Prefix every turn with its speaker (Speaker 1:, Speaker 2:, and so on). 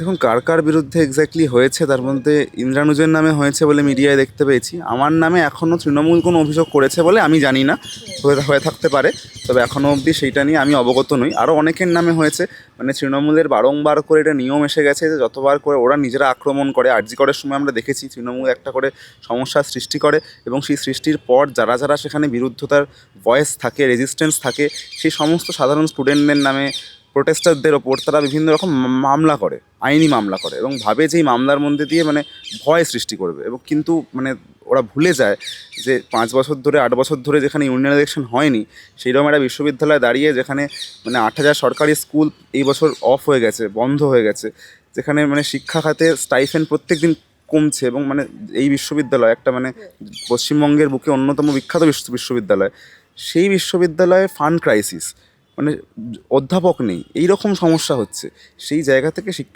Speaker 1: দেখুন, কার কার বিরুদ্ধে এক্স্যাক্টলি হয়েছে তার মধ্যে ইন্দ্রানুজের নামে হয়েছে বলে মিডিয়ায় দেখতে পেয়েছি। আমার নামে এখনও তৃণমূল কোনো অভিযোগ করেছে বলে আমি জানি না, হয়ে হয়ে থাকতে পারে, তবে এখনও অবধি সেইটা নিয়ে আমি অবগত নই। আরও অনেকের নামে হয়েছে, মানে তৃণমূলের বারংবার করে এটা নিয়ম এসে গেছে যে যতবার করে ওরা নিজেরা আক্রমণ করে, আরজি করার সময় আমরা দেখেছি তৃণমূল একটা করে সমস্যার সৃষ্টি করে এবং সেই সৃষ্টির পর যারা যারা সেখানে বিরুদ্ধতার ভয়েস থাকে, রেজিস্ট্যান্স থাকে, সেই সমস্ত সাধারণ স্টুডেন্টদের নামে, প্রোটেস্টারদের ওপর তারা বিভিন্ন রকম মামলা করে, আইনি মামলা করে এবং ভাবে যে এই মামলার মধ্যে দিয়ে মানে ভয় সৃষ্টি করবে। এবং কিন্তু মানে ওরা ভুলে যায় যে 5 বছর ধরে, 8 বছর ধরে যেখানে ইউনিয়ন ইলেকশন হয়নি, সেইরকম একটা বিশ্ববিদ্যালয়ে দাঁড়িয়ে যেখানে মানে 8,000 সরকারি স্কুল এই বছর অফ হয়ে গেছে, বন্ধ হয়ে গেছে, যেখানে মানে শিক্ষা খাতে স্টাইফেন্ড প্রত্যেক দিন কমছে এবং মানে এই বিশ্ববিদ্যালয় একটা মানে পশ্চিমবঙ্গের বুকে অন্যতম বিখ্যাত বিশ্ববিদ্যালয়, সেই বিশ্ববিদ্যালয়ে ফান্ড ক্রাইসিস, মানে অধ্যাপক নেই, এই রকম সমস্যা হচ্ছে। সেই জায়গা থেকে শিক্ষা